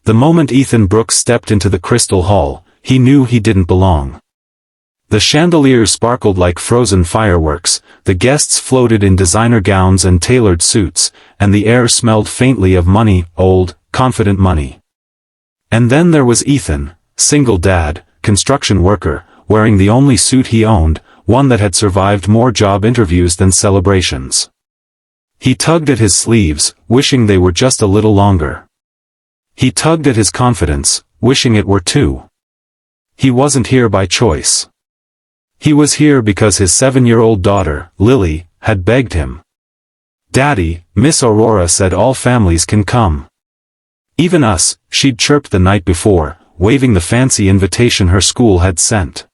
The moment Ethan Brooks stepped into the Crystal Hall, he knew he didn't belong. The chandeliers sparkled like frozen fireworks, the guests floated in designer gowns and tailored suits, and the air smelled faintly of money, old, confident money. And then there was Ethan, single dad, construction worker, wearing the only suit he owned, one that had survived more job interviews than celebrations. He tugged at his sleeves, wishing they were just a little longer. He tugged at his confidence, wishing it were too. He wasn't here by choice. He was here because his 7-year-old daughter, Lily, had begged him. "Daddy, Miss Aurora said all families can come. Even us," she'd chirped the night before, waving the fancy invitation her school had sent.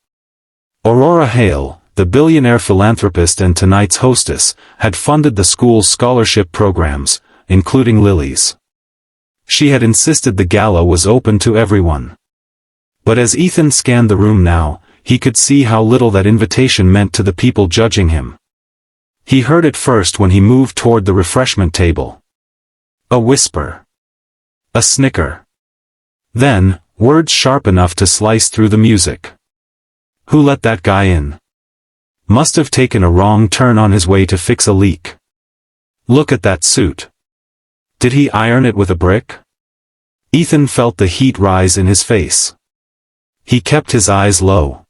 Aurora Hale, the billionaire philanthropist and tonight's hostess, had funded the school's scholarship programs, including Lily's. She had insisted the gala was open to everyone. But as Ethan scanned the room now, he could see how little that invitation meant to the people judging him. He heard it first when he moved toward the refreshment table. A whisper. A snicker. Then, words sharp enough to slice through the music. "Who let that guy in? Must have taken a wrong turn on his way to fix a leak. Look at that suit. Did he iron it with a brick?" Ethan felt the heat rise in his face. He kept his eyes low.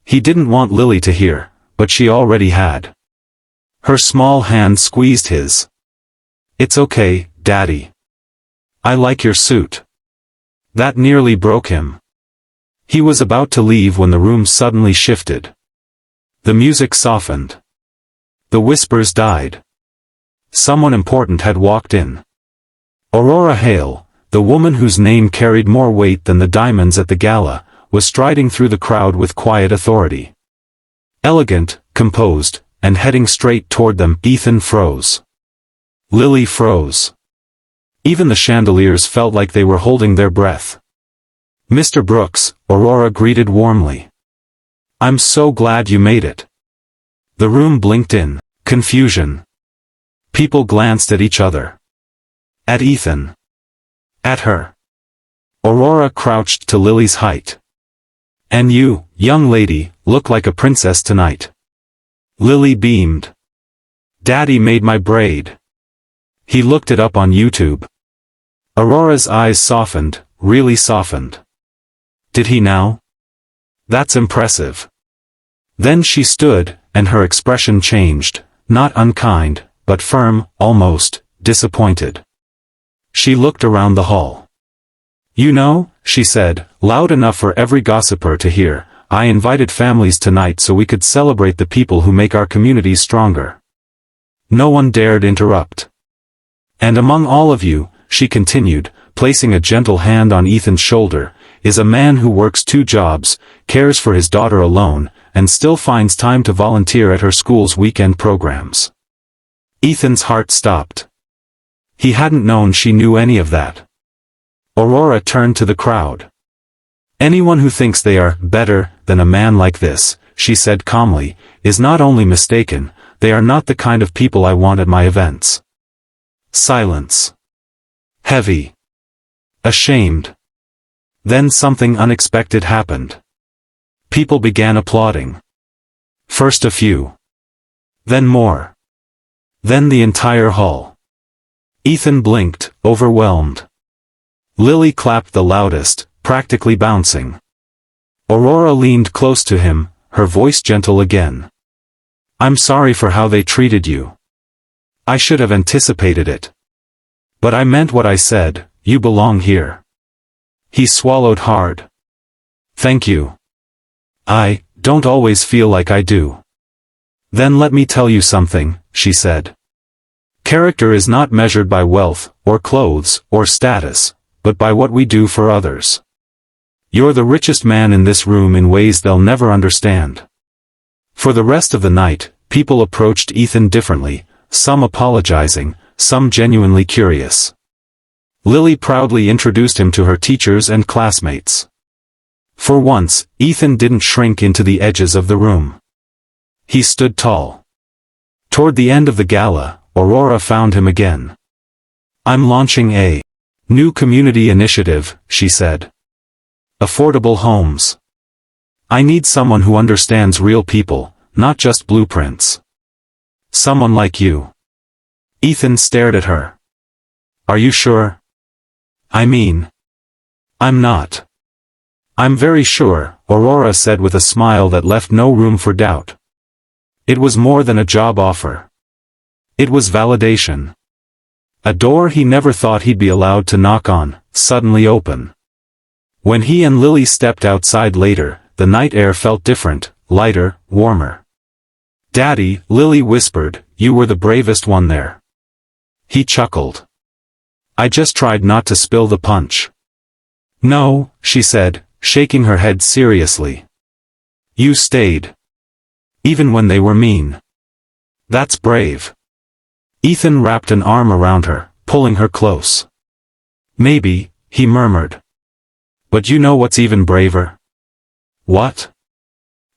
He didn't want Lily to hear, but she already had. Her small hand squeezed his. "It's okay, Daddy. I like your suit." That nearly broke him. He was about to leave when the room suddenly shifted. The music softened. The whispers died. Someone important had walked in. Aurora Hale, the woman whose name carried more weight than the diamonds at the gala, was striding through the crowd with quiet authority. Elegant, composed, and heading straight toward them. Ethan froze. Lily froze. Even the chandeliers felt like they were holding their breath. "Mr. Brooks," Aurora greeted warmly. "I'm so glad you made it." The room blinked in confusion. People glanced at each other. At Ethan. At her. Aurora crouched to Lily's height. "And you, young lady, look like a princess tonight." Lily beamed. "Daddy made my braid. He looked it up on YouTube." Aurora's eyes softened, really softened. "Did he now? That's impressive." Then she stood, and her expression changed, not unkind, but firm, almost disappointed. She looked around the hall. "You know," she said, loud enough for every gossiper to hear, "I invited families tonight so we could celebrate the people who make our communities stronger." No one dared interrupt. "And among all of you," she continued, placing a gentle hand on Ethan's shoulder, "is a man who works 2 jobs, cares for his daughter alone, and still finds time to volunteer at her school's weekend programs." Ethan's heart stopped. He hadn't known she knew any of that. Aurora turned to the crowd. "Anyone who thinks they are better than a man like this," she said calmly, "is not only mistaken, they are not the kind of people I want at my events." Silence. Heavy. Ashamed. Then something unexpected happened. People began applauding. First a few. Then more. Then the entire hall. Ethan blinked, overwhelmed. Lily clapped the loudest, practically bouncing. Aurora leaned close to him, her voice gentle again. "I'm sorry for how they treated you. I should have anticipated it. But I meant what I said, you belong here." He swallowed hard. "Thank you. I don't always feel like I do." "Then let me tell you something," she said. "Character is not measured by wealth, or clothes, or status, but by what we do for others. You're the richest man in this room in ways they'll never understand." For the rest of the night, people approached Ethan differently, some apologizing, some genuinely curious. Lily proudly introduced him to her teachers and classmates. For once, Ethan didn't shrink into the edges of the room. He stood tall. Toward the end of the gala, Aurora found him again. "I'm launching a New community initiative, she said. Affordable homes. I need someone who understands real people, not just blueprints. Someone like you. Ethan stared at her. Are you sure? I mean, I'm not. I'm very sure, Aurora said with a smile that left no room for doubt. It was more than a job offer. It was validation. A door he never thought he'd be allowed to knock on, suddenly open. When he and Lily stepped outside later, the night air felt different, lighter, warmer. Daddy, Lily whispered, you were the bravest one there. He chuckled. I just tried not to spill the punch. No, she said, shaking her head seriously. You stayed. Even when they were mean. That's brave. Ethan wrapped an arm around her, pulling her close. Maybe, he murmured. But you know what's even braver? What?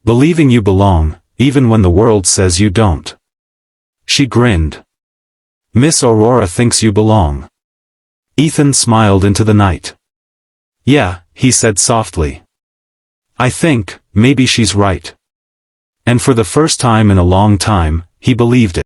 Believing you belong, even when the world says you don't. She grinned. Miss Aurora thinks you belong. Ethan smiled into the night. Yeah, he said softly. I think, maybe she's right. And for the first time in a long time, he believed it.